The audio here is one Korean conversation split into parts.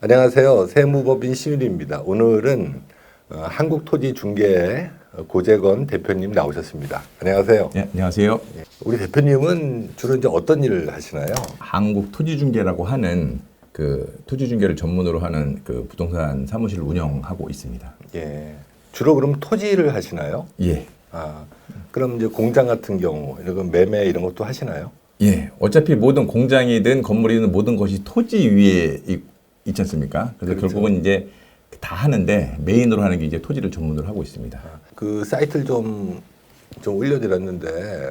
안녕하세요. 세무법인 심일입니다. 오늘은 한국토지중개 고재건 대표님 나오셨습니다. 안녕하세요. 네, 안녕하세요. 우리 대표님은 주로 이제 어떤 일을 하시나요? 한국토지중개라고 하는 그 토지중개를 전문으로 하는 그 부동산 사무실을 운영하고 있습니다. 예. 주로 그럼 토지를 하시나요? 예. 그럼 이제 공장 같은 경우 이런 매매 이런 것도 하시나요? 예. 어차피 모든 공장이든 건물이든 모든 것이 토지 위에 있지 않습니까? 그래서 그렇죠. 결국은 이제 다 하는데 메인으로 하는 게 이제 토지를 전문으로 하고 있습니다. 그 사이트를 좀 올려드렸는데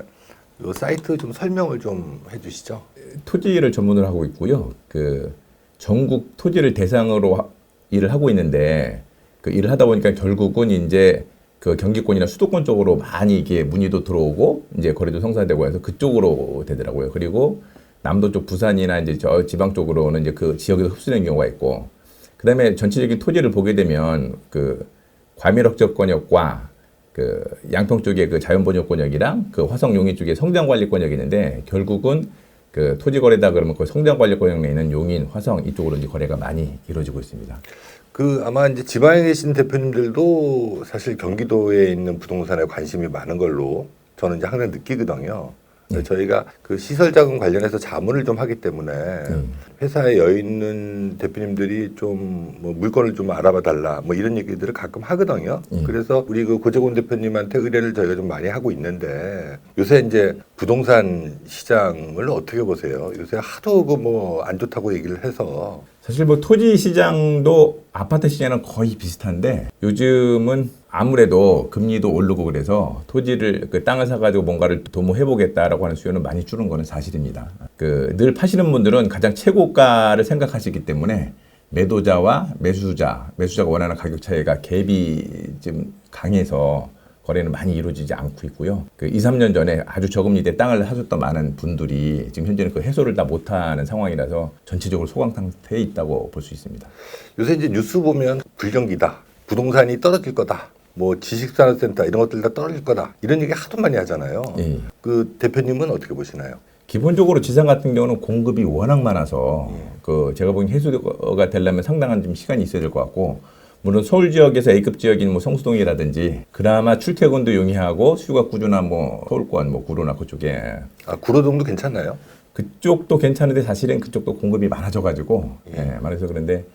이 사이트 좀 설명을 좀 해주시죠. 토지를 전문으로 하고 있고요. 그 전국 토지를 대상으로 일을 하고 있는데 그 일을 하다 보니까 결국은 이제 그 경기권이나 수도권 쪽으로 많이 이게 문의도 들어오고 이제 거래도 성사되고 해서 그쪽으로 되더라고요. 그리고 남도 쪽 부산이나 이제 저 지방 쪽으로는 이제 그 지역에서 흡수되는 경우가 있고, 그다음에 전체적인 토지를 보게 되면 그 과밀억정권역과 그 양평 쪽에 그 자연번역권역이랑 그 화성 용인 쪽에 성장관리권역이 있는데, 결국은 그 토지 거래다 그러면 그 성장관리권역에 있는 용인, 화성 이쪽으로 이제 거래가 많이 이루어지고 있습니다. 그 아마 이제 지방에 계신 대표님들도 사실 경기도에 있는 부동산에 관심이 많은 걸로 저는 이제 항상 느끼거든요. 저희가 그 시설 자금 관련해서 자문을 좀 하기 때문에 회사에 여 있는 대표님들이 좀 뭐 물건을 좀 알아봐 달라 뭐 이런 얘기들을 가끔 하거든요. 그래서 우리 그 고재곤 대표님한테 의뢰를 저희가 좀 많이 하고 있는데, 요새 이제 부동산 시장을 어떻게 보세요? 요새 하도 그 뭐 안 좋다고 얘기를 해서. 사실 뭐 토지 시장도 아파트 시장은 거의 비슷한데, 요즘은 아무래도 금리도 오르고 그래서 토지를 그 땅을 사가지고 뭔가를 도모해보겠다라고 하는 수요는 많이 줄은 거는 사실입니다. 그 늘 파시는 분들은 가장 최고가를 생각하시기 때문에 매도자와 매수자가 원하는 가격 차이가 갭이 좀 강해서 거래는 많이 이루어지지 않고 있고요. 그 2, 3년 전에 아주 저금리대 땅을 사줬던 많은 분들이 지금 현재는 그 해소를 다 못하는 상황이라서 전체적으로 소강 상태에 있다고 볼 수 있습니다. 요새 이제 뉴스 보면 불경기다, 부동산이 떨어질 거다, 뭐 지식산업센터 이런 것들 다 떨어질 거다, 이런 얘기 하도 많이 하잖아요. 예. 그 대표님은 어떻게 보시나요? 기본적으로 지상 같은 경우는 공급이 워낙 많아서 그 제가 보기엔 해소가 되려면 상당한 좀 시간이 있어야 될 것 같고, 물론 서울 지역에서 A급 지역인 뭐 성수동이라든지 그나마 출퇴근도 용이하고 수요가 꾸준한 뭐 서울권 뭐 구로나 그쪽에 구로동도 괜찮나요? 그쪽도 괜찮은데 사실은 그쪽도 공급이 많아져가지고 많아서 그런데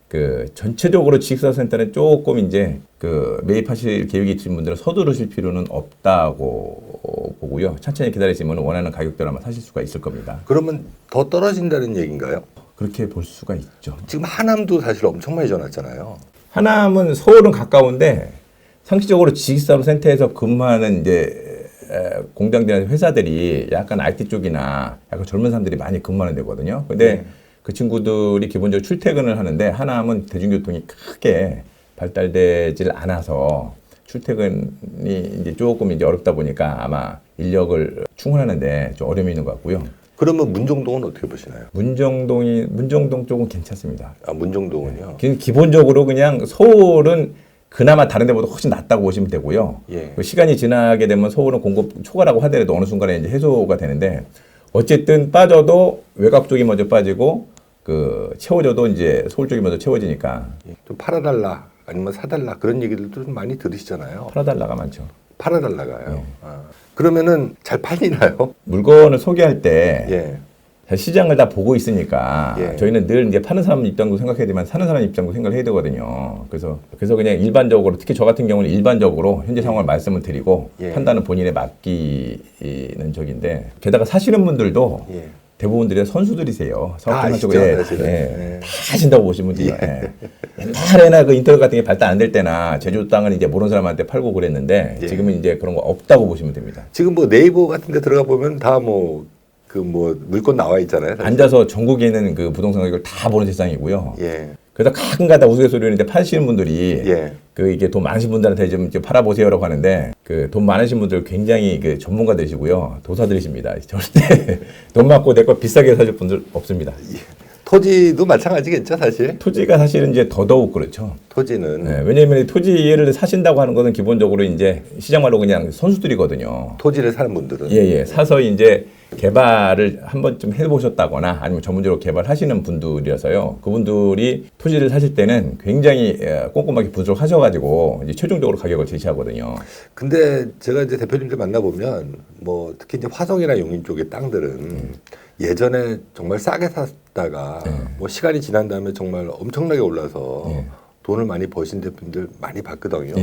그 전체적으로 지식사센터는 조금 이제 그 매입하실 계획이 있으신 분들은 서두르실 필요는 없다고 보고요. 천천히 기다리시면 원하는 가격대로 아마 사실 수가 있을 겁니다. 그러면 더 떨어진다는 얘기인가요? 그렇게 볼 수가 있죠. 지금 하남도 사실 엄청 많이 전화했잖아요. 하남은 서울은 가까운데 상식적으로 지식사업센터에서 근무하는 이제 공장들이나 회사들이 약간 IT 쪽이나 약간 젊은 사람들이 많이 근무하는 데거든요. 근데 그 친구들이 기본적으로 출퇴근을 하는데 하남은 대중교통이 크게 발달되질 않아서 출퇴근이 이제 조금 이제 어렵다 보니까 아마 인력을 충원하는데 좀 어려움이 있는 것 같고요. 그러면 문정동은 어떻게 보시나요? 문정동 쪽은 괜찮습니다. 문정동은요? 기본적으로 그냥 서울은 그나마 다른 데보다 훨씬 낫다고 보시면 되고요. 그 시간이 지나게 되면 서울은 공급 초과라고 하더라도 어느 순간에 이제 해소가 되는데, 어쨌든 빠져도 외곽 쪽이 먼저 빠지고 그 채워져도 이제 서울 쪽이 먼저 채워지니까. 좀 팔아달라 아니면 사달라 그런 얘기들도 좀 많이 들으시잖아요. 팔아달라가 많죠. 팔아달라가요. 그러면은 잘 팔리나요? 물건을 소개할 때 시장을 다 보고 있으니까 저희는 늘 이제 파는 사람 입장도 생각해야 되지만 사는 사람 입장도 생각을 해야 되거든요. 그래서 그냥 일반적으로, 특히 저 같은 경우는 일반적으로 현재 상황을 말씀을 드리고 판단은 본인에 맡기는 적인데, 게다가 사시는 분들도 대부분들이 선수들이세요. 사업하시고 다 하신다고 보시면 돼요. 옛날에나 그 인터넷 같은 게 발달 안 될 때나 제주도 땅을 이제 모르는 사람한테 팔고 그랬는데 지금은 이제 그런 거 없다고 보시면 됩니다. 지금 뭐 네이버 같은 데 들어가 보면 다 뭐 물건 나와 있잖아요. 사실. 앉아서 전국에 있는 그 부동산 가격을 다 보는 세상이고요. 그래서 가끔가다 우스갯소리인데 파시는 분들이 그 이게 돈 많으신 분들한테 좀 팔아보세요라고 하는데, 그 돈 많으신 분들 굉장히 그 전문가들이시고요, 도사들이십니다. 절대 돈 받고 내 거 비싸게 사줄 분들 없습니다. 토지도 마찬가지겠죠, 사실. 토지가 사실은 이제 더더욱 그렇죠. 토지는 네, 왜냐하면 이 토지를 사신다고 하는 것은 기본적으로 이제 시장 말로 그냥 선수들이거든요. 토지를 사는 분들은 예. 사서 이제 개발을 한 번쯤 해보셨다거나 아니면 전문적으로 개발하시는 분들이라서요. 그분들이 토지를 사실 때는 굉장히 꼼꼼하게 분석을 하셔가지고 이제 최종적으로 가격을 제시하거든요. 근데 제가 이제 대표님들 만나보면 뭐 특히 이제 화성이나 용인 쪽의 땅들은 예전에 정말 싸게 샀다가 뭐 시간이 지난 다음에 정말 엄청나게 올라서 돈을 많이 버신 대표님들 많이 봤거든요.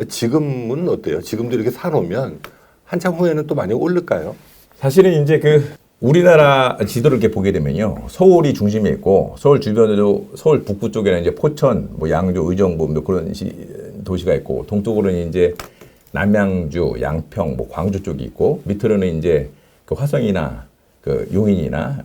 지금은 어때요? 지금도 이렇게 사놓으면 한참 후에는 또 많이 오를까요? 사실은 이제 그 우리나라 지도를 이렇게 보게 되면요. 서울이 중심에 있고 서울 주변에도 서울 북부 쪽에는 이제 포천, 뭐 양주, 의정부 뭐 그런 도시가 있고 동쪽으로는 이제 남양주, 양평, 뭐 광주 쪽이 있고 밑으로는 이제 그 화성이나 그 용인이나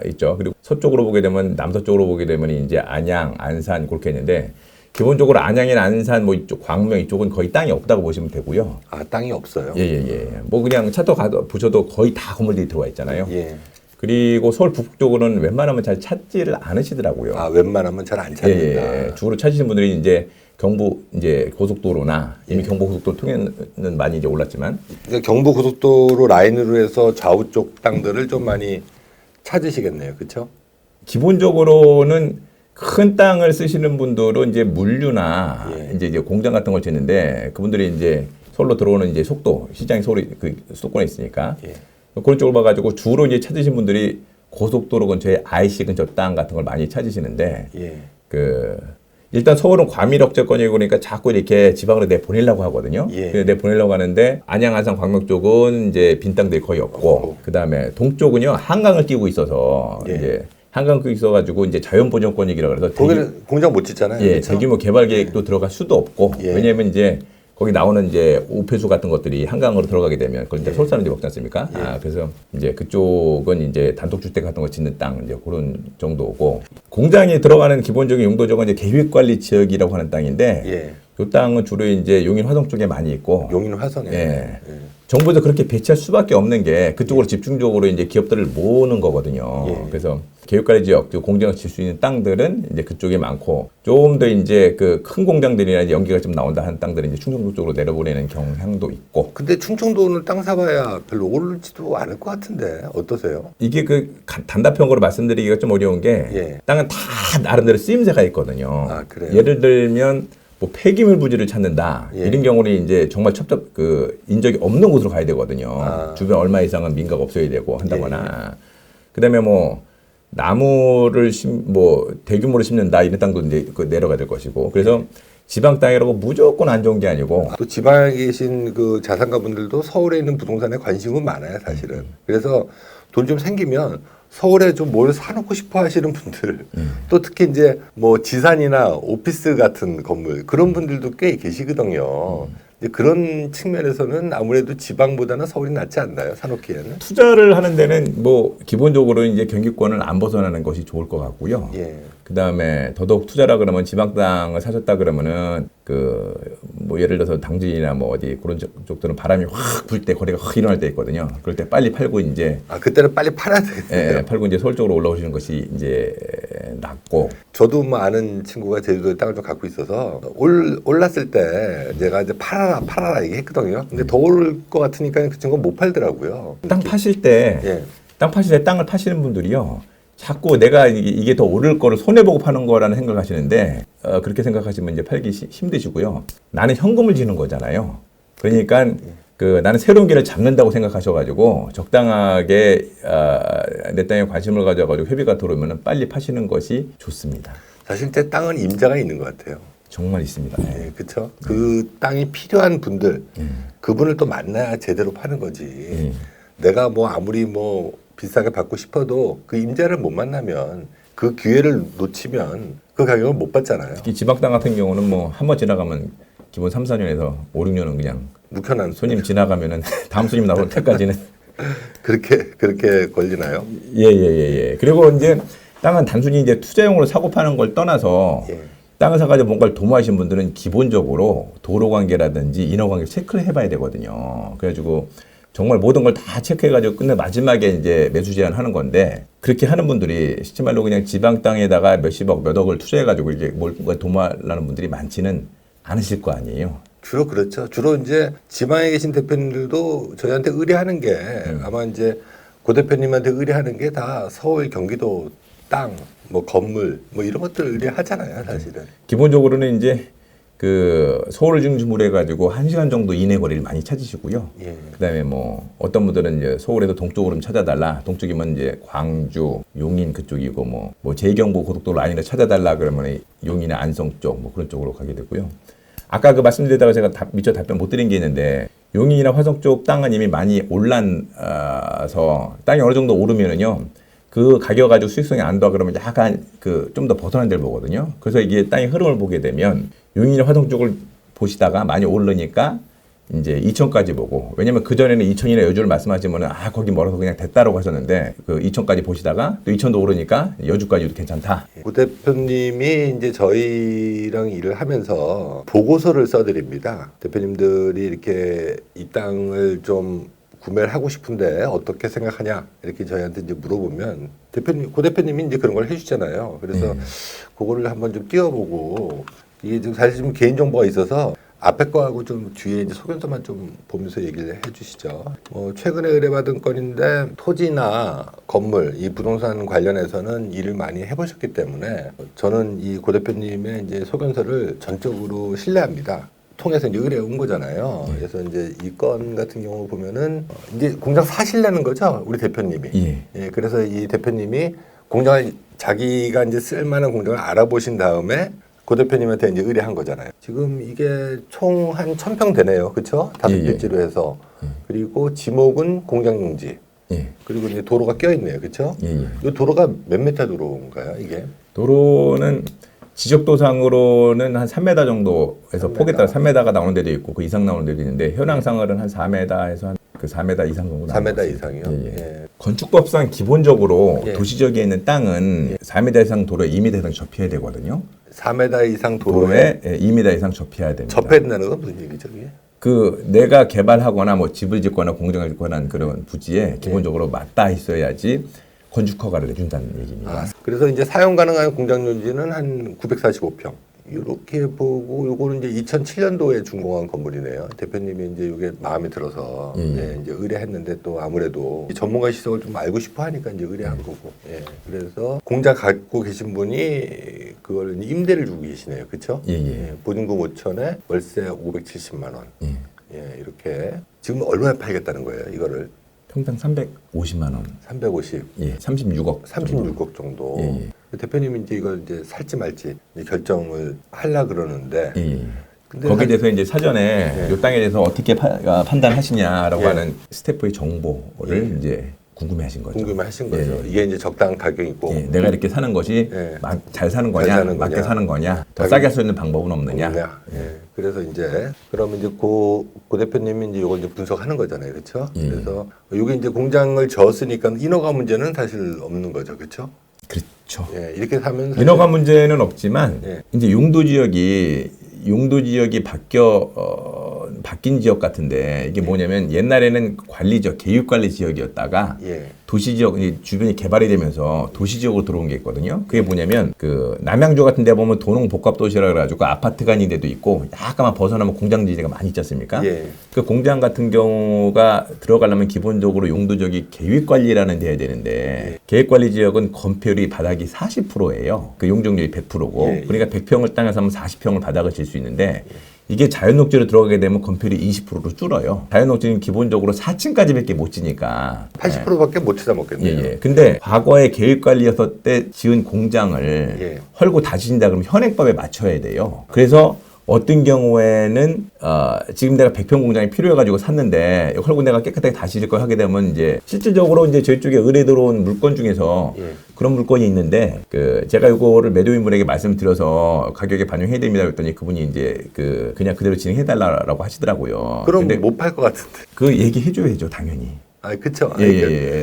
있죠. 그리고 서쪽으로 보게 되면 남서쪽으로 보게 되면 이제 안양, 안산 그렇게 있는데 기본적으로 안양이나 안산 뭐 이쪽 광명 이쪽은 거의 땅이 없다고 보시면 되고요. 아, 땅이 없어요? 예. 뭐 그냥 차도 가도 보셔도 거의 다 건물들이 들어와 있잖아요. 예. 그리고 서울 북쪽으로는 웬만하면 잘 찾지를 않으시더라고요. 아, 웬만하면 잘 안 찾는다. 예. 주로 찾으시는 분들이 이제 경부 이제 고속도로나 이미 경부 고속도로 통해는 많이 이제 올랐지만 그러니까 경부 고속도로 라인으로 해서 좌우 쪽 땅들을 좀 많이 찾으시겠네요, 그렇죠? 기본적으로는 큰 땅을 쓰시는 분들은 이제 물류나 이제 공장 같은 걸 짓는데 그분들이 이제 서울로 들어오는 이제 속도 시장이 서울이 그 수도권에 있으니까 그런 쪽을 봐가지고 주로 이제 찾으신 분들이 고속도로 근처에 IC 근처 땅 같은 걸 많이 찾으시는데 그 일단 서울은 과밀억제권이고 그러니까 자꾸 이렇게 지방으로 내보내려고 하거든요. 내보내려고 하는데 안양, 안산, 광명 쪽은 이제 빈 땅들이 거의 없고 그 다음에 동쪽은요 한강을 끼고 있어서 이제 한강 끼고 있어가지고 이제 자연보전권이라 그래서 거기는 공장 못 짓잖아요. 그렇죠? 대규모 개발 계획도 들어갈 수도 없고 왜냐하면 이제 거기 나오는 이제 우폐수 같은 것들이 한강으로 들어가게 되면 그걸 이제 서울 사람들이 먹지 않습니까? 그래서 이제 그쪽은 이제 단독주택 같은 거 짓는 땅 이제 그런 정도고 공장이 들어가는 기본적인 용도적은 이제 계획관리 지역이라고 하는 땅인데 이 땅은 주로 이제 용인 화성 쪽에 많이 있고 용인 화성에 정부에서 그렇게 배치할 수밖에 없는 게 그쪽으로 집중적으로 이제 기업들을 모으는 거거든요. 그래서 계획관리 지역, 공장을 질 수 있는 땅들은 이제 그쪽에 많고 좀 더 이제 그 큰 공장들이나 이제 연기가 좀 나온다 하는 땅들은 이제 충청도 쪽으로 내려보내는 경향도 있고. 근데 충청도는 땅 사봐야 별로 오르지도 않을 것 같은데 어떠세요? 이게 그 단답형으로 말씀드리기가 좀 어려운 게 땅은 다 나름대로 쓰임새가 있거든요. 아, 그래요? 예를 들면 뭐 폐기물 부지를 찾는다 이런 경우는 이제 정말 첩첩 그 인적이 없는 곳으로 가야 되거든요. 주변 얼마 이상은 민가가 없어야 되고 한다거나 그다음에 뭐 나무를 뭐 대규모로 심는다 이런 땅도 이제 그 내려가야 될 것이고 그래서 지방 땅이라고 무조건 안 좋은 게 아니고 또 지방에 계신 그 자산가분들도 서울에 있는 부동산에 관심은 많아요, 사실은. 그래서 돈 좀 생기면 서울에 좀 뭘 사놓고 싶어 하시는 분들, 또 특히 이제 뭐 지산이나 오피스 같은 건물, 그런 분들도 꽤 계시거든요. 이제 그런 측면에서는 아무래도 지방보다는 서울이 낫지 않나요, 사놓기에는? 투자를 하는 데는 뭐 기본적으로 이제 경기권을 안 벗어나는 것이 좋을 것 같고요. 그 다음에 더더욱 투자라 그러면 지방 땅을 사셨다 그러면은 그 뭐 예를 들어서 당진이나 뭐 어디 그런 쪽들은 바람이 확 불 때 거래가 확 일어날 때 있거든요. 그럴 때 빨리 팔고 이제 그때는 빨리 팔아야 되겠네요. 팔고 이제 서울 쪽으로 올라오시는 것이 이제 낫고. 저도 뭐 아는 친구가 제주도에 땅을 좀 갖고 있어서 올랐을 때 제가 이제 팔아라 얘기했거든요. 근데 더 오를 것 같으니까 그 친구가 못 팔더라고요. 땅 파실 때 땅을 파시는 분들이요. 자꾸 내가 이게 더 오를 거를 손해보고 파는 거라는 생각을 하시는데 그렇게 생각하시면 이제 팔기 힘드시고요. 나는 현금을 지는 거잖아요. 그러니까 그 나는 새로운 길을 잡는다고 생각하셔가지고 적당하게 내 땅에 관심을 가져가지고 회비가 들어오면 빨리 파시는 것이 좋습니다. 사실 제 땅은 임자가 있는 것 같아요. 정말 있습니다. 그렇죠. 그 땅이 필요한 분들, 그분을 또 만나야 제대로 파는 거지. 내가 뭐 아무리 뭐 비싸게 받고 싶어도 그 임자를 못 만나면 그 기회를 놓치면 그 가격을 못 받잖아요. 특히 지방 땅 같은 경우는 뭐 한 번 지나가면 기본 3, 4년에서 5, 6년은 그냥 묵혀난 손님 지나가면은 다음 손님 나올 때까지는 그렇게 걸리나요? 예. 그리고 이제 땅은 단순히 이제 투자용으로 사고 파는 걸 떠나서 땅을 사가지고 뭔가를 도모하신 분들은 기본적으로 도로 관계라든지 인허 관계 체크를 해봐야 되거든요. 그래가지고 정말 모든 걸 다 체크해가지고 끝내 마지막에 이제 매수 제한하는 건데 그렇게 하는 분들이 실제 말로 그냥 지방 땅에다가 몇십억, 몇 억을 투자해가지고 이게 뭔가 도모하려는 분들이 많지는 않으실 거 아니에요. 주로 그렇죠. 주로 이제 지방에 계신 대표님들도 저희한테 의뢰하는 게 아마 이제 고 대표님한테 의뢰하는 게 다 서울, 경기도 땅, 뭐 건물, 뭐 이런 것들 의뢰하잖아요, 사실은. 기본적으로는 이제 그 서울을 중심으로 해가지고 1시간 정도 이내 거리를 많이 찾으시고요. 예. 그다음에 뭐 어떤 분들은 이제 서울에서 동쪽으로 좀 찾아달라. 동쪽이면 이제 광주, 용인 그쪽이고 뭐 제경부 고속도로 라인을 찾아달라 그러면 용인의 안성 쪽 뭐 그런 쪽으로 가게 되고요. 아까 그 말씀드리다가 제가 미처 답변 못 드린 게 있는데 용인이나 화성 쪽 땅은 이미 많이 올라서 땅이 어느 정도 오르면은요. 그 가격 가지고 수익성이 안 더 그러면 약간 그 좀 더 벗어난 데를 보거든요. 그래서 이게 땅의 흐름을 보게 되면 용인이나 화성 쪽을 보시다가 많이 오르니까 이제 이천까지 보고 왜냐면 그전에는 이천이나 여주를 말씀하시면은 거기 멀어서 그냥 됐다라고 하셨는데 그 이천까지 보시다가 또 이천도 오르니까 여주까지도 괜찮다. 고 대표님이 이제 저희랑 일을 하면서 보고서를 써드립니다. 대표님들이 이렇게 이 땅을 좀 구매를 하고 싶은데 어떻게 생각하냐 이렇게 저희한테 이제 물어보면 고 대표님이 이제 그런 걸 해주잖아요. 그래서 그거를 한번 좀 띄워보고 이게 좀 사실 좀 개인 정보가 있어서 앞에 거하고 좀 뒤에 이제 소견서만 좀 보면서 얘기를 해주시죠. 최근에 의뢰받은 건인데 토지나 건물, 이 부동산 관련해서는 일을 많이 해보셨기 때문에 저는 이 고 대표님의 이제 소견서를 전적으로 신뢰합니다. 통해서 이제 의뢰 온 거잖아요. 그래서 이제 이 건 같은 경우 보면은 이제 공장 사실내는 거죠, 우리 대표님이. 예, 그래서 이 대표님이 공장을 자기가 이제 쓸만한 공장을 알아보신 다음에 고 대표님한테 이제 의뢰한 거잖아요. 지금 이게 총 한 1,000평 되네요. 그렇죠? 5필지로 해서. 그리고 지목은 공장 용지. 그리고 이제 도로가 껴 있네요. 그렇죠? 이 도로가 몇 미터 도로인가요, 이게? 도로는 지적도상으로는 한 3m 정도에서 3m. 폭에 따라 3m가 나오는 데도 있고 그 이상 나오는 데도 있는데 현황상으로는 한 4m에서 한 그 4m 이상 정도 나옵니다. 4m 이상이요? 예. 건축법상 기본적으로 예. 도시지역에 있는 땅은 4m 이상 도로에 2m 이상 접해야 되거든요. 4m 이상 도로에 도로에 2m 이상 접해야 됩니다. 접해야 된다는 건 무슨 얘기죠, 이게? 그 내가 개발하거나 뭐 집을 짓거나 공장을 짓거나 하는 그런 부지에 기본적으로 맞닿아 있어야지 건축 허가를 내준다는 얘기입니다. 그래서 이제 사용 가능한 공장 용지는 한 945평. 이렇게 보고 요거는 이제 2007년도에 준공한 건물이네요. 대표님이 이제 이게 마음에 들어서 예, 이제 의뢰했는데 또 아무래도 이 전문가 시설을 좀 알고 싶어 하니까 이제 의뢰한 거고. 예. 그래서 공장 갖고 계신 분이 그걸 이제 임대를 주고 계시네요. 그렇죠? 예, 보증금 5천에 월세 570만 원. 예, 이렇게 지금 얼마에 팔겠다는 거예요, 이거를? 평당 350만 원. 350. 36억. 36억 정도. 대표님이 이제 이걸 이제 살지 말지 이제 결정을 하려 그러는데. 근데 거기에 대해서 이제 사전에 이 땅에 대해서 어떻게 판단하시냐라고 예. 하는 스태프의 정보를 이제 궁금해하신 거죠. 궁금해하신 거죠. 이게 이제 적당한 가격이고. 내가 이렇게 사는 것이 잘 사는 거냐, 사는 맞게 거냐, 사는 거냐, 더 싸게 할 수 있는 방법은 없느냐. 예. 그래서 이제 그러면 이제 고 대표님이 이제 이걸 이제 분석하는 거잖아요, 그렇죠? 그래서 이게 이제 공장을 졌으니까 인허가 문제는 사실 없는 거죠, 그렇죠? 그렇죠. 예, 이렇게 사면 사실 인허가 문제는 없지만 예. 이제 용도 지역이 바뀐 지역 같은데 이게 뭐냐면 옛날에는 관리 지역, 계획 관리 지역이었다가 예. 도시 지역 주변이 개발이 되면서 도시 지역으로 들어온 게 있거든요. 그게 뭐냐면 그 남양주 같은 데 보면 도농 복합 도시라 그래가지고 아파트가 있는 데도 있고 약간만 벗어나면 공장 지대가 많이 있지 않습니까? 예. 그 공장 같은 경우가 들어가려면 기본적으로 용도 지역이 계획 관리라는 데 해야 되는데 계획 관리 지역은 건폐율이 바닥이 40%예요. 그 용적률이 100%고 그러니까 100평을 땅에서 하면 40평을 바닥을 칠 수 있는데 이게 자연녹지로 들어가게 되면 건폐율이 20%로 줄어요. 자연녹지는 기본적으로 4층까지밖에 못 지니까 80%밖에 못 치다 먹겠네요. 근데 과거에 계획관리였을 때 지은 공장을 헐고 다시 진다 그러면 현행법에 맞춰야 돼요. 그래서 어떤 경우에는 지금 내가 100평 공장이 필요해가지고 샀는데 헐고 내가 깨끗하게 다시 짓고 하게 되면 이제 실질적으로 이제 저희 쪽에 의뢰 들어온 물건 중에서 그런 물건이 있는데 그 제가 이거를 매도인분에게 말씀드려서 가격에 반영해야 됩니다 그랬더니 그분이 이제 그냥 그대로 진행해달라고 하시더라고요. 그럼 근데 못 팔 것 같은데. 그 얘기 해줘야죠 당연히. 그쵸.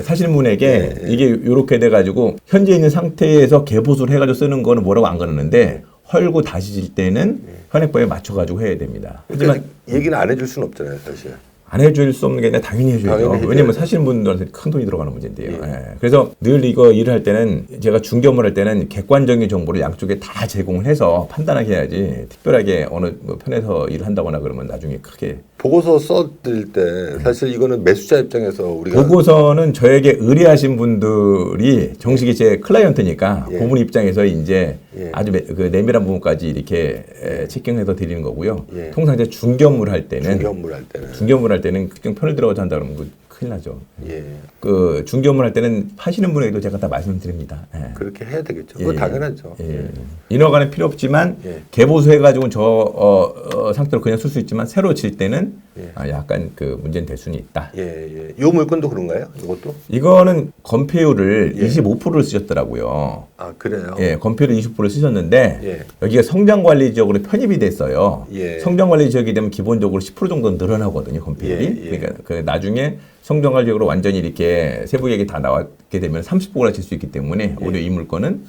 사실문에게 이게 요렇게 돼가지고 현재 있는 상태에서 개보수를 해가지고 쓰는 거는 뭐라고 안 그러는데 헐고 다시 질 때는 현행법에 맞춰가지고 해야 됩니다. 하지만 얘기는 안 해줄 수는 없잖아요, 사실. 안 해줄 수 없는 게 아니라 당연히 해줘야죠. 당연히 해줘야죠. 왜냐면 사시는 분들한테 큰 돈이 들어가는 문제인데요. 예. 예. 그래서 늘 이거 일을 할 때는 제가 중개업을 할 때는 객관적인 정보를 양쪽에 다 제공을 해서 판단하게 해야지 특별하게 어느 뭐 편에서 일을 한다거나 그러면 나중에 크게 보고서 써드릴 때 사실 이거는 매수자 입장에서 우리가 보고서는 저에게 의뢰하신 분들이 정식이 제 클라이언트니까 예. 그분 입장에서 이제 예. 아주 그 내밀한 부분까지 이렇게 체킹해서 드리는 거고요. 예. 통상 이제 중개업을 할 때는 중개업물 할 때는 특정 편을 들어가서 한다 그러면 큰일 나죠. 예. 그 중개업을 할 때는 파시는 분에게도 제가 다 말씀드립니다. 예. 그렇게 해야 되겠죠. 그거 예. 당연하죠. 예. 인허가는 필요 없지만 예. 개보수 해가지고는 저 상태로 그냥 쓸 수 있지만 새로 질 때는 예. 약간 그 문제는 될 수는 있다. 예, 예. 요 물건도 그런가요? 이것도? 이거는 건폐율을 예. 25%를 쓰셨더라고요. 아, 그래요? 예, 건폐율을 20%를 쓰셨는데 예. 여기가 성장관리 지역으로 편입이 됐어요. 예. 성장관리 지역이 되면 기본적으로 10% 정도 늘어나거든요, 건폐율이. 예, 예. 그러니까 그 나중에 성장관리 지역으로 완전히 이렇게 세부 계획이 다 나왔게 되면 30%가 칠 수 있기 때문에 예. 오히려 이 물건은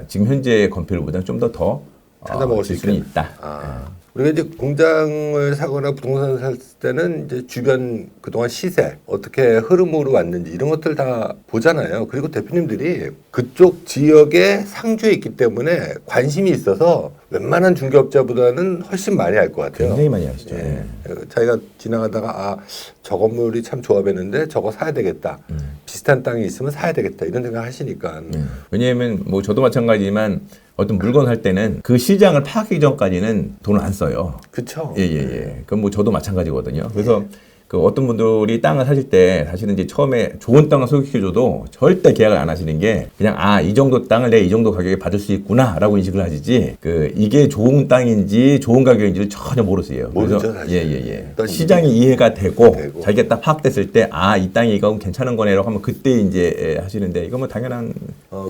지금 현재 건폐율보다는 좀 더 찾아먹을 수 질 수는 있겠다. 있다. 아. 우리가 이제 공장을 사거나 부동산을 살 때는 이제 주변 그동안 시세, 어떻게 흐름으로 왔는지 이런 것들 다 보잖아요. 그리고 대표님들이 그쪽 지역에 상주에 있기 때문에 관심이 있어서 웬만한 중개업자보다는 훨씬 많이 알 것 같아요. 굉장히 많이 하시죠. 예. 자기가 지나가다가 저 건물이 참 좋아 보이는데 저거 사야 되겠다. 비슷한 땅이 있으면 사야 되겠다. 이런 생각 하시니까. 왜냐하면 뭐 저도 마찬가지지만 어떤 물건 할 때는 그 시장을 파악하기 전까지는 돈을 안 써요. 그렇죠. 예. 그럼 뭐 저도 마찬가지거든요. 그래서 그 어떤 분들이 땅을 사실 때 사실은 이제 처음에 좋은 땅을 소개시켜줘도 절대 계약을 안 하시는 게 그냥 이 정도 땅을 내가 이 정도 가격에 받을 수 있구나라고 인식을 하시지 그 이게 좋은 땅인지 좋은 가격인지를 전혀 모르세요. 모르죠, 그래서 사실. 일단 시장이 이해가 되고 되고. 자기가 딱 파악됐을 때 이 땅이 이건 괜찮은 거네라고 하면 그때 이제 하시는데 이거 뭐 당연한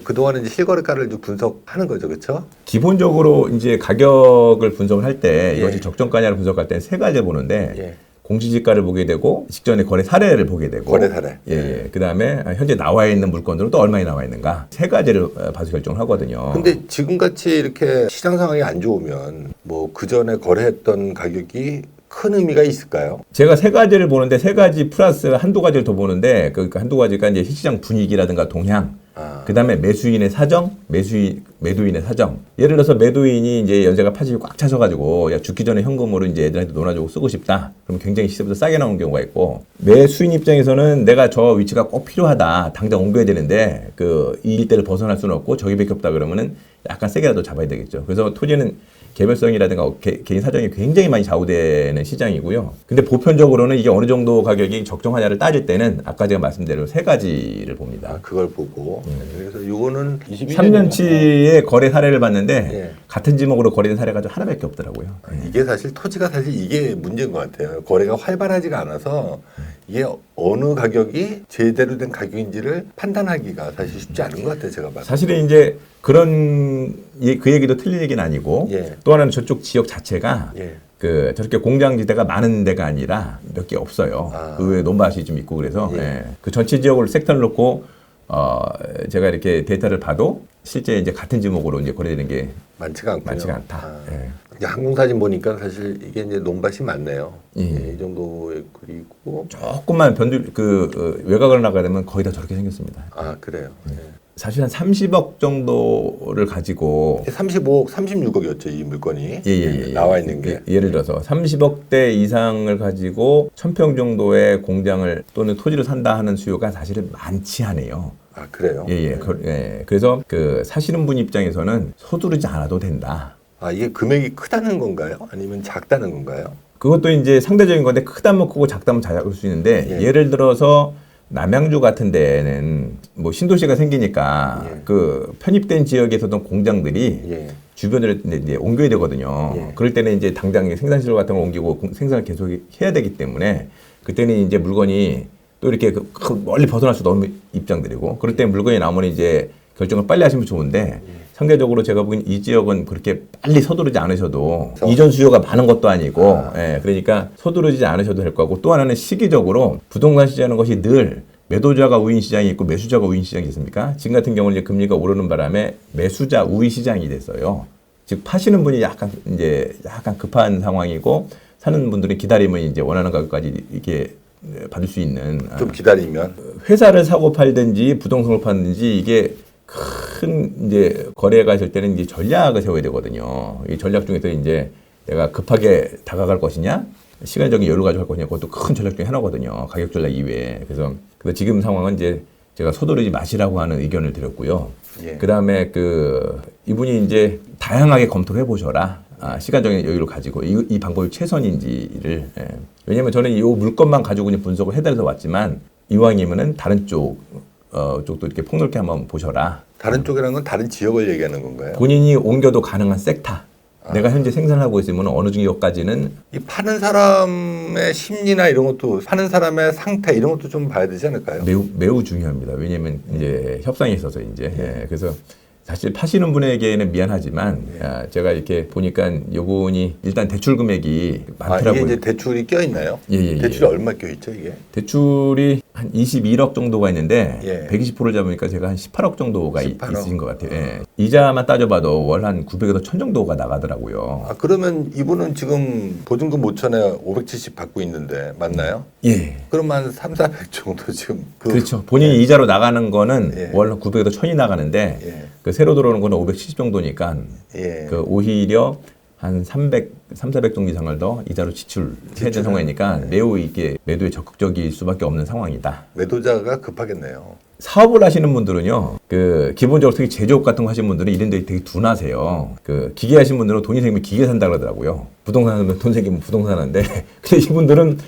그동안은 이제 실거래가를 좀 분석하는 거죠, 그렇죠? 기본적으로 이제 가격을 분석을 할 때 예. 이것이 적정가냐를 분석할 때는 세 가지를 보는데 예. 공시지가를 보게 되고 직전의 거래 사례를 보게 되고 거래 사례. 예. 그다음에 현재 나와 있는 물건들은 또 얼마나 나와 있는가 세 가지를 봐서 결정을 하거든요. 근데 지금같이 이렇게 시장 상황이 안 좋으면 뭐 그 전에 거래했던 가격이 큰 의미가 있을까요? 제가 세 가지를 보는데 세 가지 플러스 한두 가지를 더 보는데 그 한두 가지가 이제 시장 분위기라든가 동향 그다음에 매수인의 사정, 매도인의 사정. 예를 들어서 매도인이 이제 연세가 80이 꽉 차셔가지고 야 죽기 전에 현금으로 이제 애들한테 논아주고 쓰고 싶다. 그럼 굉장히 시세보다 싸게 나오는 경우가 있고 매수인 입장에서는 내가 저 위치가 꼭 필요하다. 당장 옮겨야 되는데 이 일대를 벗어날 수는 없고 저기밖에 없다 그러면은 약간 세게라도 잡아야 되겠죠. 그래서 토지는 개별성이라든가 개인 사정이 굉장히 많이 좌우되는 시장이고요. 근데 보편적으로는 이게 어느 정도 가격이 적정하냐를 따질 때는 아까 제가 말씀드린 세 가지를 봅니다. 그걸 보고. 그래서 요거는 3년치의 거래 사례를 봤는데 예. 같은 지목으로 거래된 사례가 좀 하나밖에 없더라고요. 이게 사실 토지가 사실 이게 문제인 것 같아요. 거래가 활발하지가 않아서 이게 어느 가격이 제대로 된 가격인지를 판단하기가 사실 쉽지 않은 것 같아요. 제가 봐서. 사실은 이제 그 얘기도 틀린 얘기는 아니고 예. 또 하나는 저쪽 지역 자체가 예. 저렇게 공장지대가 많은 데가 아니라 몇 개 없어요. 그 외에 논밭이 좀 있고 그래서 예. 그 전체 지역을 섹터를 놓고 제가 이렇게 데이터를 봐도 실제 이제 같은 지목으로 이제 거래되는 게 많지가 않고요. 많지가 않다. 예. 이제 항공사진 보니까 사실 이게 이제 논밭이 많네요. 예. 이 정도에 그리고 조금만 외곽으로 나가야 되면 거의 다 저렇게 생겼습니다. 그래요. 사실 한 30억 정도를 가지고 35억, 36억이었죠 이 물건이 나와 있는 게. 예를 들어서 30억대 이상을 가지고 1000평 정도의 공장을 또는 토지를 산다 하는 수요가 사실은 많지 않아요. 그래요? 그래서 사시는 분 입장에서는 서두르지 않아도 된다. 이게 금액이 크다는 건가요? 아니면 작다는 건가요? 그것도 이제 상대적인 건데 크다면 크고 작다면 작을 수 있는데 예를 들어서 남양주 같은 데는 뭐 신도시가 생기니까 편입된 지역에서도 공장들이 주변으로 이제 옮겨야 되거든요. 그럴 때는 이제 당장 생산시설 같은 걸 옮기고 생산을 계속 해야 되기 때문에 그때는 이제 물건이 또 이렇게 멀리 벗어날 수도 없는 입장들이고 그럴 때 물건이 나오면 이제 결정을 빨리 하시면 좋은데 상대적으로 제가 보기엔 이 지역은 그렇게 빨리 서두르지 않으셔도 이전 수요가 많은 것도 아니고 그러니까 서두르지 않으셔도 될 거고 또 하나는 시기적으로 부동산 시장이라는 것이 늘 매도자가 우인 시장이 있고 매수자가 우인 시장이 있습니까? 지금 같은 경우는 이제 금리가 오르는 바람에 매수자 우위 시장이 됐어요. 즉 파시는 분이 약간 급한 상황이고 사는 분들은 기다리면 이제 원하는 가격까지 이게 받을 수 있는 좀 기다리면 회사를 사고 팔든지 부동산을 팔든지 이게 큰 이제 거래가 있을 때는 이제 전략을 세워야 되거든요. 이 전략 중에서 이제 내가 급하게 다가갈 것이냐, 시간적인 여유를 가지고 할 것이냐, 그것도 큰 전략 중에 하나거든요. 가격 전략 이외에. 그래서 지금 상황은 이제 제가 서두르지 마시라고 하는 의견을 드렸고요. 예. 그 다음에 이분이 이제 다양하게 검토를 해보셔라. 시간적인 여유를 가지고 이 방법이 최선인지를. 예. 왜냐면 저는 이 물건만 가지고 그냥 분석을 해달라서 왔지만 이왕이면은 다른 쪽도 이렇게 폭넓게 한번 보셔라. 다른 쪽이라는 건 다른 지역을 얘기하는 건가요? 본인이 옮겨도 가능한 섹터. 내가 현재 생산하고 있으면 어느 지역까지는 이 파는 사람의 심리나 이런 것도 파는 사람의 상태 이런 것도 좀 봐야 되지 않을까요? 매우 중요합니다. 왜냐하면 이제 협상이 있어서 이제 그래서 사실 파시는 분에게는 미안하지만 제가 이렇게 보니까 요분이 일단 대출 금액이 많더라고요. 이게 이제 대출이 껴 있나요? 예. 대출이 얼마 껴 있죠 이게? 대출이 한 21억 정도가 있는데 예. 120%를 잡으니까 제가 한 18억 정도가 18억? 있으신 것 같아요. 예. 이자만 따져봐도 월 한 900에서 1000 정도가 나가더라고요. 그러면 이분은 지금 보증금 5천에 570 받고 있는데 맞나요? 예. 그러면 한 3, 400 정도 지금 그렇죠. 본인이 이자로 나가는 거는 예. 월 900에서 1000이 나가는데 예. 새로 들어오는 거는 570 정도니까 예. 오히려 한 300, 400 정도 이상을 더 이자로 지출해야 되는 상황이니까 매우 이게 매도에 적극적일 수밖에 없는 상황이다. 매도자가 급하겠네요. 사업을 하시는 분들은요, 기본적으로 특히 제조업 같은 거 하시는 분들은 이런 데 되게 둔하세요. 기계 하시는 분들은 돈이 생기면 기계 산다 그러더라고요. 부동산 하면 돈 생기면 부동산 하는데, 근데 이분들은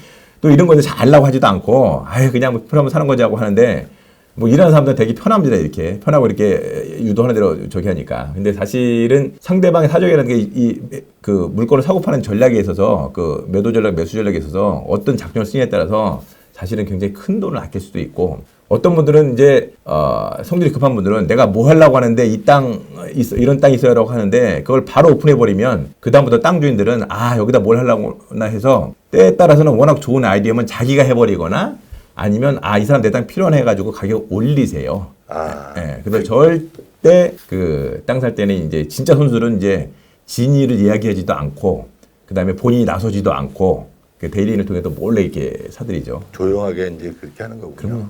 또 이런 거에 잘 하려고 하지도 않고, 그냥 뭐 편하면 사는 거지 하고 하는데, 뭐 일하는 사람들은 되게 편합니다. 이렇게 편하고 이렇게 유도하는 대로 저기 하니까. 근데 사실은 상대방의 사정이라는 게 물건을 사고 파는 전략에 있어서 매도 전략, 매수 전략에 있어서 어떤 작전을 쓰느냐에 따라서 사실은 굉장히 큰 돈을 아낄 수도 있고, 어떤 분들은 이제 성질이 급한 분들은 내가 뭐 하려고 하는데 이런 땅이 있어요라고 하는데 그걸 바로 오픈해 버리면 그 다음부터 땅 주인들은 여기다 뭘 하려고나 해서 때에 따라서는 워낙 좋은 아이디어면 자기가 해버리거나 아니면 이 사람 내 땅 필요하네 해가지고 가격 올리세요. 예. 그래서 절대 땅 살 때는 이제 진짜 손술은 이제 진위를 이야기하지도 않고 그 다음에 본인이 나서지도 않고 대리인을 통해서 몰래 이렇게 사들이죠. 조용하게 이제 그렇게 하는 거군요.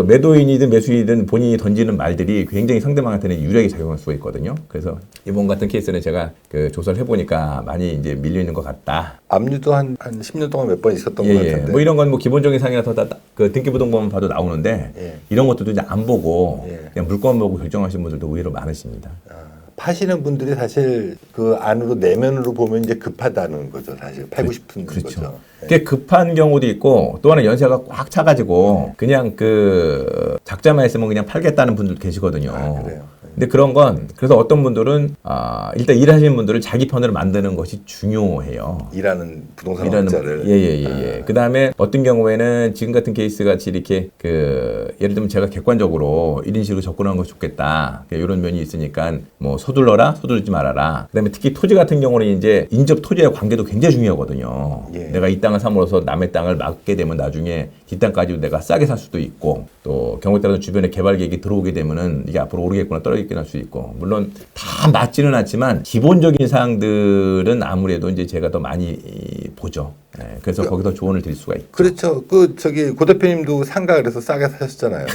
매도인이든 매수인이든 본인이 던지는 말들이 굉장히 상대방한테는 유리하게 작용할 수가 있거든요. 그래서 이번 같은 케이스는 제가 조사를 해보니까 많이 이제 밀려 있는 것 같다. 압류도 한 10년 동안 몇 번 있었던 것 같은데. 뭐 이런 건 뭐 기본적인 사항이라서 등기부등본만 봐도 나오는데 이런 것들도 이제 안 보고 그냥 물건 보고 결정하시는 분들도 의외로 많으십니다. 파시는 분들이 사실 안으로 내면으로 보면 이제 급하다는 거죠. 사실 팔고 싶은 거죠. 꽤 급한 경우도 있고 또 하나 연세가 꽉 차가지고 그냥 작자만 있으면 그냥 팔겠다는 분들도 계시거든요. 그래요. 근데 그래서 어떤 분들은 일단 일하시는 분들은 자기 편을 만드는 것이 중요해요. 일하는 부동산 업자를. 예. 그 다음에 어떤 경우에는 지금 같은 케이스 같이 이렇게 예를 들면 제가 객관적으로 이런 식으로 접근하는 것이 좋겠다. 이런 면이 있으니까 뭐 서둘러라, 서두르지 말아라. 그 다음에 특히 토지 같은 경우는 이제 인접 토지와의 관계도 굉장히 중요하거든요. 내가 이 땅을 삼으로써 남의 땅을 막게 되면 나중에 뒷땅까지도 내가 싸게 살 수도 있고 또 경우에 따라서 주변에 개발 계획이 들어오게 되면은 이게 앞으로 오르겠구나 떨어지겠구나 할 수 있고 물론 다 맞지는 않지만 기본적인 사항들은 아무래도 이제 제가 더 많이 보죠. 그래서 거기서 조언을 드릴 수가 있죠. 그렇죠. 고 대표님도 상가 그래서 싸게 사셨잖아요.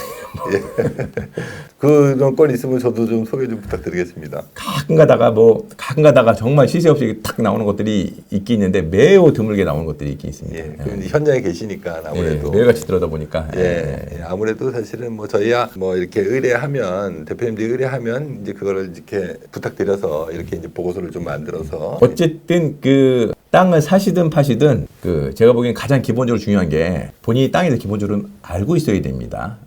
그런 건 있으면 저도 좀 소개 좀 부탁드리겠습니다. 가끔 가다가 정말 시세 없이 탁 나오는 것들이 있긴 있는데 매우 드물게 나오는 것들이 있긴 있습니다. 그럼 현장에 계시니까 아무래도 매일같이 들여다 보니까 아무래도 사실은 뭐 저희야 뭐 이렇게 의뢰하면 대표님들이 의뢰하면 이제 그거를 이렇게 부탁드려서 이렇게 이제 보고서를 좀 만들어서 어쨌든 땅을 사시든 파시든 제가 보기엔 가장 기본적으로 중요한 게 본인이 땅에 대해서 기본적으로 알고 있어야 됩니다.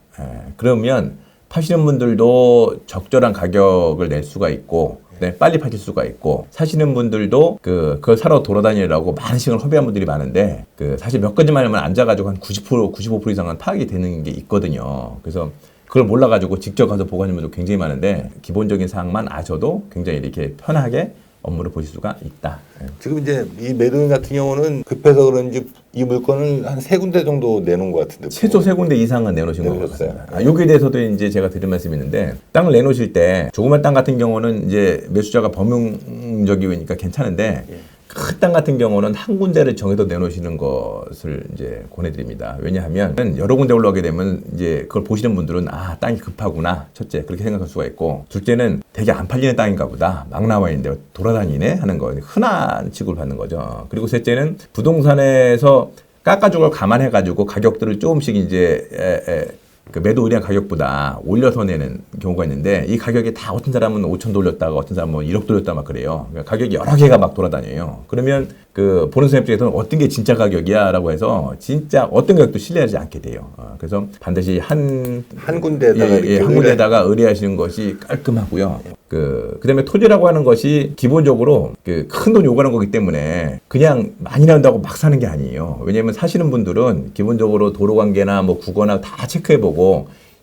그러면 파시는 분들도 적절한 가격을 낼 수가 있고 빨리 파실 수가 있고 사시는 분들도 그걸 사러 돌아다니려고 많은 시간을 허비한 분들이 많은데 사실 몇 가지만 하면 앉아가지고 한 90%, 95% 이상은 파악이 되는 게 있거든요. 그래서 그걸 몰라가지고 직접 가서 보고 하는 분도 굉장히 많은데 기본적인 사항만 아셔도 굉장히 이렇게 편하게 업무를 보실 수가 있다. 지금 이제 이 매도인 같은 경우는 급해서 그런지 이 물건을 한 3군데 정도 내놓은 것 같은데. 최소 3군데 이상은 내놓으신 것 같습니다. 여기에 대해서도 이제 제가 드릴 말씀이 있는데 땅을 내놓으실 때 조그만 땅 같은 경우는 이제 매수자가 범용적이니까 괜찮은데 큰 땅 같은 경우는 한 군데를 정해서 내놓으시는 것을 이제 권해드립니다. 왜냐하면 여러 군데 올라오게 되면 이제 그걸 보시는 분들은 아, 땅이 급하구나. 첫째, 그렇게 생각할 수가 있고, 둘째는 되게 안 팔리는 땅인가 보다. 막 나와 있는데 돌아다니네? 하는 거. 흔한 취급을 받는 거죠. 그리고 셋째는 부동산에서 깎아준 걸 감안해가지고 가격들을 조금씩 이제 그 매도 의뢰한 가격보다 올려서 내는 경우가 있는데 이 가격이 다 어떤 사람은 5천 돌렸다가 어떤 사람은 1억 돌렸다 막 그래요. 그러니까 가격이 여러 개가 막 돌아다녀요. 그러면 그 보는 사람 입장에서는 어떤 게 진짜 가격이야라고 해서 진짜 어떤 가격도 신뢰하지 않게 돼요. 그래서 반드시 한 군데에다가 한 군데다가 의뢰하시는 것이 깔끔하고요. 그다음에 토지라고 하는 것이 기본적으로 그 큰 돈 요구하는 거기 때문에 그냥 많이 나온다고 막 사는 게 아니에요. 왜냐하면 사시는 분들은 기본적으로 도로 관계나 뭐 국어나 다 체크해보고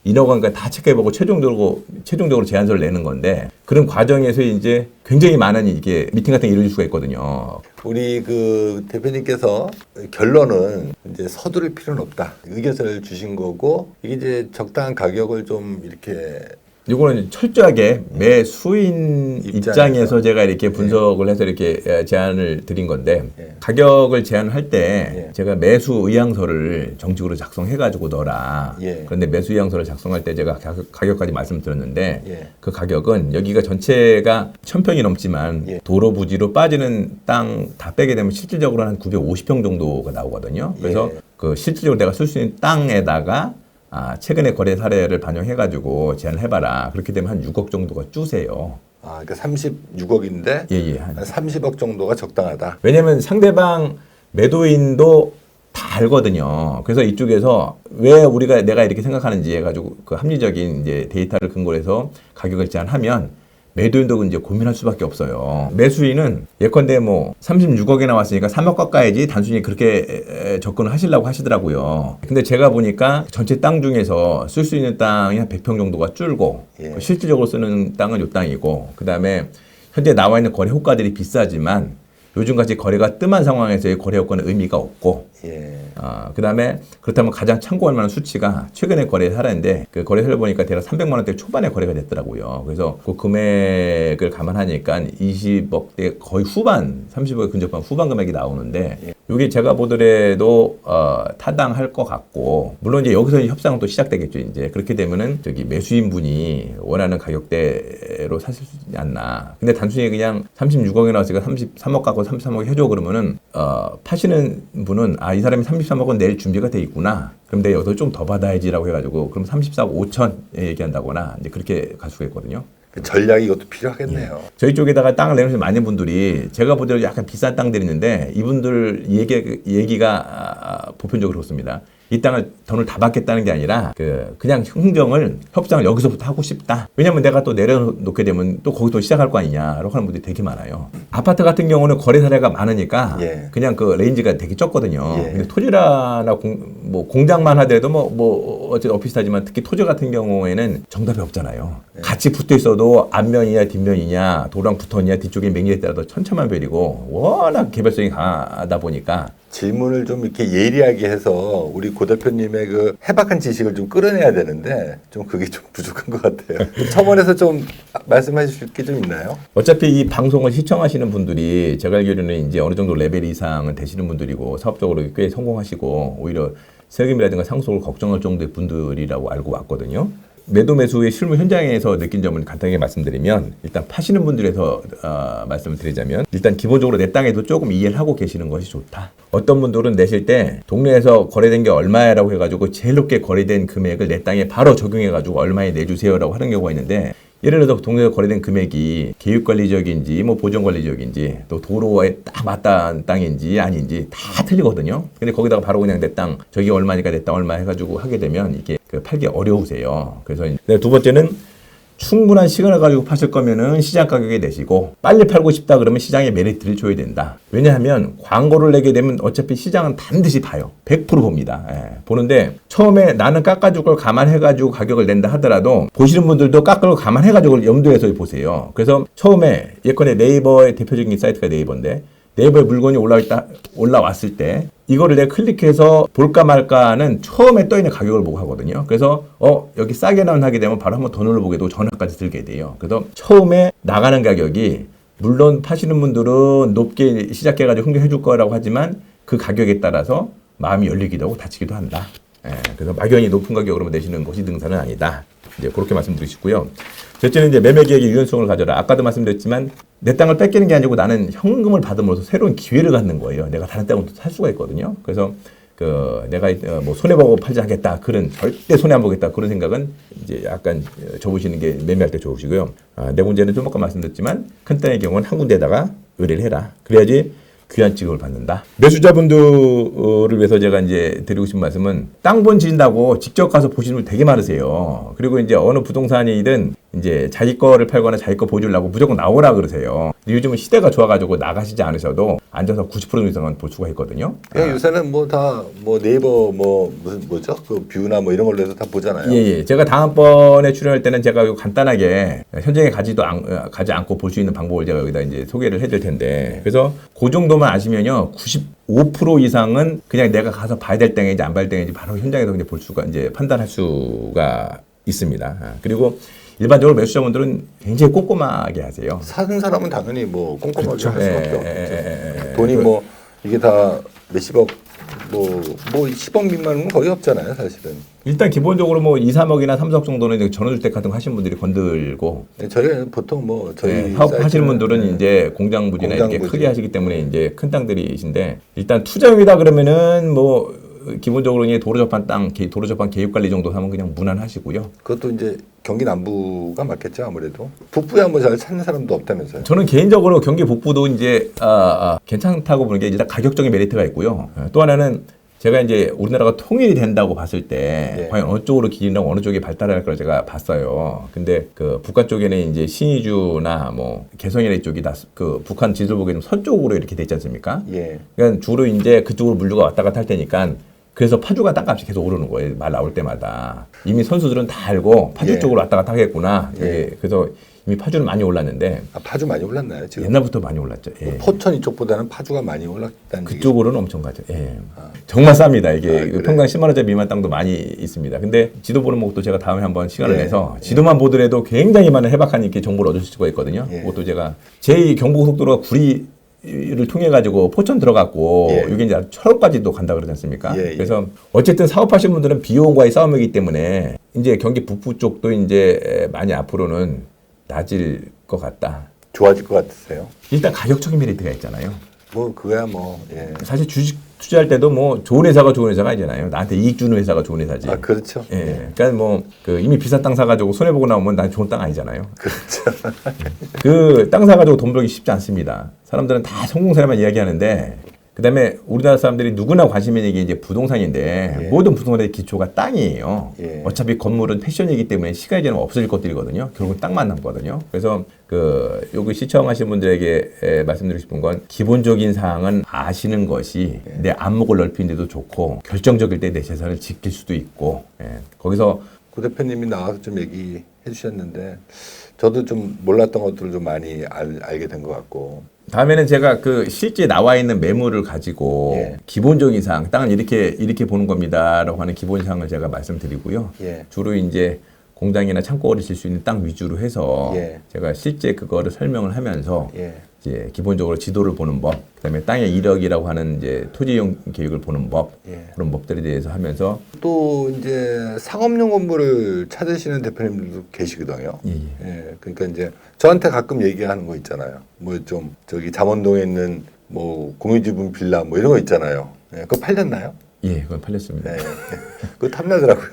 인허 관계 다 체크해보고 최종적으로 제안서를 내는 건데 그런 과정에서 이제 굉장히 많은 이게 미팅 같은 게 이루어질 수가 있거든요. 우리 그 대표님께서 결론은 이제 서두를 필요는 없다. 의견서를 주신 거고 이게 이제 적당한 가격을 좀 이렇게 이거는 철저하게 매수인 입장에서 제가 이렇게 분석을 해서 이렇게 제안을 드린 건데 가격을 제안할 때 제가 매수 의향서를 정식으로 작성해가지고 넣어라. 그런데 매수 의향서를 작성할 때 제가 가격까지 말씀드렸는데 그 가격은 여기가 전체가 1,000평이 넘지만 도로 부지로 빠지는 땅 다 빼게 되면 실질적으로 한 950평 정도가 나오거든요. 그래서 그 실질적으로 내가 쓸 수 있는 땅에다가 최근에 거래 사례를 반영해가지고 제안을 해봐라. 그렇게 되면 한 6억 정도가 주세요. 그러니까 36억인데 한 30억 정도가 적당하다. 왜냐하면 상대방 매도인도 다 알거든요. 그래서 이쪽에서 왜 내가 이렇게 생각하는지 해가지고 그 합리적인 이제 데이터를 근거로 해서 가격을 제안하면 매도인도 이제 고민할 수밖에 없어요. 매수인은 예컨대 뭐 36억에 나왔으니까 3억 깎아야지 단순히 그렇게 접근을 하시려고 하시더라고요. 근데 제가 보니까 전체 땅 중에서 쓸 수 있는 땅이 한 100평 정도가 줄고 실질적으로 쓰는 땅은 요 땅이고 그 다음에 현재 나와 있는 거래 호가들이 비싸지만 요즘같이 거래가 뜸한 상황에서의 거래 효과는 의미가 없고 그 다음에 그렇다면 가장 참고할 만한 수치가 최근에 거래 사례인데 그 거래 사례 보니까 대략 300만 원대 초반에 거래가 됐더라고요. 그래서 그 금액을 감안하니까 20억대 거의 후반 30억에 근접한 후반 금액이 나오는데 이게 제가 보더라도 타당할 것 같고 물론 이제 여기서 협상은 또 시작되겠죠. 이제 그렇게 되면은 저기 매수인 분이 원하는 가격대로 사실 수 있지 않나. 근데 단순히 그냥 36억에 나왔으니까 33억 갖고 33억 해줘 그러면은 파시는 분은 이 사람이 33억은 낼 준비가 돼 있구나. 그럼 내가 여기서 좀 더 받아야지라고 해가지고 그럼 34억 5천 얘기한다거나 이제 그렇게 갈 수가 있거든요. 전략이 이것도 필요하겠네요. 저희 쪽에다가 땅을 내놓으신 많은 분들이 제가 보기에는 약간 비싼 땅들이 있는데 이분들 얘기가 보편적으로 그렇습니다. 이 땅을 돈을 다 받겠다는 게 아니라 그냥 협상을 여기서부터 하고 싶다. 왜냐면 내가 또 내려놓게 되면 또 거기서 시작할 거 아니냐라고 하는 분들이 되게 많아요. 아파트 같은 경우는 거래 사례가 많으니까 그냥 그 레인지가 되게 적거든요. 근데 토지라나 공장만 하더라도 어쨌든 오피스타지만 특히 토지 같은 경우에는 정답이 없잖아요. 같이 붙어 있어도 앞면이냐 뒷면이냐 도랑 붙었냐 뒤쪽에 맹리에 따라서 천차만별이고 워낙 개별성이 강하다 보니까 질문을 좀 이렇게 예리하게 해서 우리 고 대표님의 그 해박한 지식을 좀 끌어내야 되는데 좀 그게 좀 부족한 것 같아요. 첨언해서 좀 말씀해 주실 게 좀 있나요? 어차피 이 방송을 시청하시는 분들이 제가 알기로는 이제 어느 정도 레벨 이상은 되시는 분들이고 사업적으로 꽤 성공하시고 오히려 세금이라든가 상속을 걱정할 정도의 분들이라고 알고 왔거든요. 매도 매수의 실무 현장에서 느낀 점을 간단하게 말씀드리면 일단 파시는 분들에서 말씀을 드리자면 일단 기본적으로 내 땅에도 조금 이해를 하고 계시는 것이 좋다. 어떤 분들은 내실 때 동네에서 거래된 게 얼마야라고 해가지고 제일 높게 거래된 금액을 내 땅에 바로 적용해가지고 얼마에 내주세요라고 하는 경우가 있는데 예를 들어서 동네에서 거래된 금액이 계획관리적인지 보존관리적인지 또 도로에 딱 맞닿은 땅인지 아닌지 다 틀리거든요. 근데 거기다가 바로 그냥 내 땅 저기 얼마니까 내 땅 얼마 해가지고 하게 되면 이게 팔기 어려우세요. 그래서 두 번째는 충분한 시간을 가지고 파실 거면은 시장 가격에 내시고 빨리 팔고 싶다 그러면 시장에 메리트를 줘야 된다. 왜냐하면 광고를 내게 되면 어차피 시장은 반드시 봐요. 100% 봅니다. 보는데 처음에 나는 깎아줄 걸 감안해가지고 가격을 낸다 하더라도 보시는 분들도 깎을 걸 감안해가지고 염두에서 보세요. 그래서 처음에 예컨대 네이버의 대표적인 사이트가 네이버인데 네이버에 물건이 올라왔을 때 이거를 내가 클릭해서 볼까 말까는 처음에 떠있는 가격을 보고 하거든요. 그래서 여기 싸게 나온 하게 되면 바로 한번 더 눌러보게 되고 전화까지 들게 돼요. 그래서 처음에 나가는 가격이 물론 파시는 분들은 높게 시작해가지고 흥정해 줄 거라고 하지만 그 가격에 따라서 마음이 열리기도 하고 닫히기도 한다. 예, 그래서 막연히 높은 가격으로 내시는 것이 능사는 아니다. 이제 그렇게 말씀드리시고요. 첫째는 이제 매매 계획의 유연성을 가져라. 아까도 말씀드렸지만 내 땅을 뺏기는 게 아니고 나는 현금을 받음으로써 새로운 기회를 갖는 거예요. 내가 다른 땅을 살 수가 있거든요. 그래서 내가 뭐 손해보고 팔지 않겠다. 그런 절대 손해 안 보겠다. 그런 생각은 이제 약간 접으시는 게 매매할 때 좋으시고요. 내 문제는 좀 아까 말씀드렸지만 큰 땅의 경우는 한 군데다가 의뢰를 해라. 그래야지 귀한 취급을 받는다. 매수자분들을 위해서 제가 이제 드리고 싶은 말씀은 땅 본진다고 직접 가서 보시는 분 되게 많으세요. 그리고 이제 어느 부동산이든 이제 자기 거를 팔거나 자기 거 보여주려고 무조건 나오라 그러세요. 근데 요즘은 시대가 좋아가지고 나가시지 않으셔도 앉아서 90% 이상은 볼 수가 있거든요. 요새는 뭐 다 뭐 네이버 뭐죠? 그 뷰나 뭐 이런 걸로 해서 다 보잖아요. 예. 제가 다음번에 출연할 때는 제가 이거 간단하게 현장에 가지 않고 볼 수 있는 방법을 제가 여기다 이제 소개를 해드릴 텐데, 그래서 그 정도만 아시면요, 95% 이상은 그냥 내가 가서 봐야 될 땅인지 안 봐야 될 땅인지 바로 현장에서 이제 볼 수가, 이제 판단할 수가 있습니다. 그리고 일반적으로 매수자분들은 굉장히 꼼꼼하게 하세요. 사는 사람은 당연히 뭐 꼼꼼하게 그렇죠. 할 수밖에 없겠죠. 돈이 뭐 이게 다 몇십억 뭐 10억 미만은 거의 없잖아요, 사실은. 일단 기본적으로 뭐 2, 3억이나 3억 정도는 이제 전원주택 같은 거 하시는 분들이 건들고, 네, 저희는 보통 뭐 저희 사업 하시는 분들은 네. 이제 공장 부지나 이렇게 공장 부지. 크게 하시기 때문에 이제 큰 땅들이신데, 일단 투자용이다 그러면은 뭐 기본적으로 이제 도로 접한 땅, 도로 접한 계획 관리 정도 하면 그냥 무난하시고요. 그것도 이제 경기 남부가 맞겠죠, 아무래도. 북부야 뭐 잘 찾는 사람도 없다면서요. 저는 개인적으로 경기 북부도 이제 괜찮다고 보는 게 일단 가격적인 메리트가 있고요. 또 하나는 제가 이제 우리나라가 통일이 된다고 봤을 때 예. 과연 어느 쪽으로 기인하고 어느 쪽이 발달할 걸 제가 봤어요. 근데 그 북한 쪽에는 이제 신의주나 뭐 개성이나 이쪽이 다 그 북한 지도를 보기에는 서쪽으로 이렇게 돼 있지 않습니까? 예. 그러니까 주로 이제 그쪽으로 물류가 왔다 갔다 할 테니까, 그래서 파주가 땅값이 계속 오르는 거예요. 말 나올 때마다. 이미 선수들은 다 알고 파주 예. 쪽으로 왔다 갔다 하겠구나. 예. 그래서 이미 파주는 많이 올랐는데 파주 많이 올랐나요, 지금? 옛날부터 많이 올랐죠. 예. 포천 이쪽보다는 파주가 많이 올랐다는 그쪽으로는 엄청 가죠. 예. 정말 쌉니다. 이게 그래? 평당 10만 원짜리 미만 땅도 많이 있습니다. 근데 지도 보는 것도 제가 다음에 한번 시간을 예. 내서 지도만 보더라도 굉장히 많은 해박한 이렇게 정보를 얻을 수가 있거든요. 예. 그것도 제가 제 경부고속도로가 구리를 통해 가지고 포천 들어갔고, 예. 이게 이제 철업까지도 간다 그러지 않습니까? 예. 그래서 어쨌든 사업하시는 분들은 비용과의 싸움이기 때문에 이제 경기 북부 쪽도 이제 많이 앞으로는 낮을 것 같다. 좋아질 것 같으세요? 일단 가격적인 메리트가 있잖아요. 뭐 그거야 뭐 예. 사실 주식 투자할 때도 뭐 좋은 회사가 좋은 회사가 아니잖아요. 나한테 이익 주는 회사가 좋은 회사지. 그렇죠. 예. 그러니까 뭐 그 이미 비싼 땅 사가지고 손해 보고 나오면 난 좋은 땅 아니잖아요. 그렇죠. 그 땅 사가지고 돈 벌기 쉽지 않습니다. 사람들은 다 성공 사례만 이야기하는데, 그다음에 우리나라 사람들이 누구나 관심 있는 게 이제 부동산인데, 예. 모든 부동산의 기초가 땅이에요. 예. 어차피 건물은 패션이기 때문에 시간이 지나면 없어질 것들이거든요. 결국 땅만 남거든요. 그래서 여기 시청하신 분들에게 말씀드리고 싶은 건, 기본적인 사항은 아시는 것이 내 안목을 넓히는 데도 좋고, 결정적일 때 내 재산을 지킬 수도 있고, 거기서 고 대표님이 나와서 좀 얘기해 주셨는데 저도 좀 몰랐던 것들을 좀 많이 알게 된 것 같고. 다음에는 제가 그 실제 나와 있는 매물을 가지고 예. 기본적인 사항, 땅은 이렇게 보는 겁니다라고 하는 기본 사항을 제가 말씀드리고요. 예. 주로 이제 공장이나 창고를 질 수 있는 땅 위주로 해서 예. 제가 실제 그거를 설명을 하면서 예. 이제 기본적으로 지도를 보는 법, 그다음에 땅의 이력이라고 하는 이제 토지이용 계획을 보는 법, 예. 그런 법들에 대해서 하면서 또 이제 상업용 건물을 찾으시는 대표님들도 계시거든요. 예. 예. 그러니까 이제 저한테 가끔 얘기하는 거 있잖아요. 뭐 좀 저기 잠원동에 있는 뭐 공유지분 빌라 뭐 이런 거 있잖아요. 예. 그거 팔렸나요? 예, 그건 팔렸습니다. 네. 그거 탐나더라고요.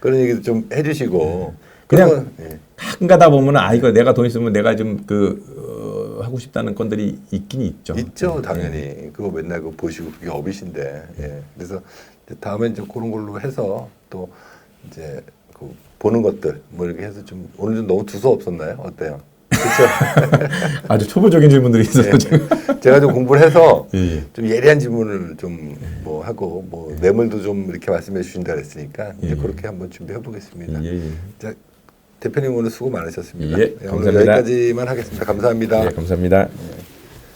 그런 얘기도 좀 해주시고. 그냥 그런 거, 예. 가끔 가다 보면은 이거 내가 돈 있으면 내가 좀 하고 싶다는 건들이 있긴 있죠. 있죠, 당연히. 그거 맨날 그거 보시고 그게 업이신데. 예. 그래서 이제 다음에 이제 그런 걸로 해서 또 이제 그 보는 것들 뭐 이렇게 해서 좀 오늘 좀 너무 두서 없었나요? 어때요? 그렇죠. 아주 초보적인 질문들이 있어서 네. 지금. 제가 좀 공부를 해서 예. 좀 예리한 질문을 좀 뭐 하고 뭐 매물도 좀 이렇게 말씀해 주신다 그랬으니까 이제 그렇게 한번 준비해 보겠습니다. 예. 자, 대표님 오늘 수고 많으셨습니다. 예, 오늘 감사합니다. 여기까지만 하겠습니다. 감사합니다. 예, 감사합니다.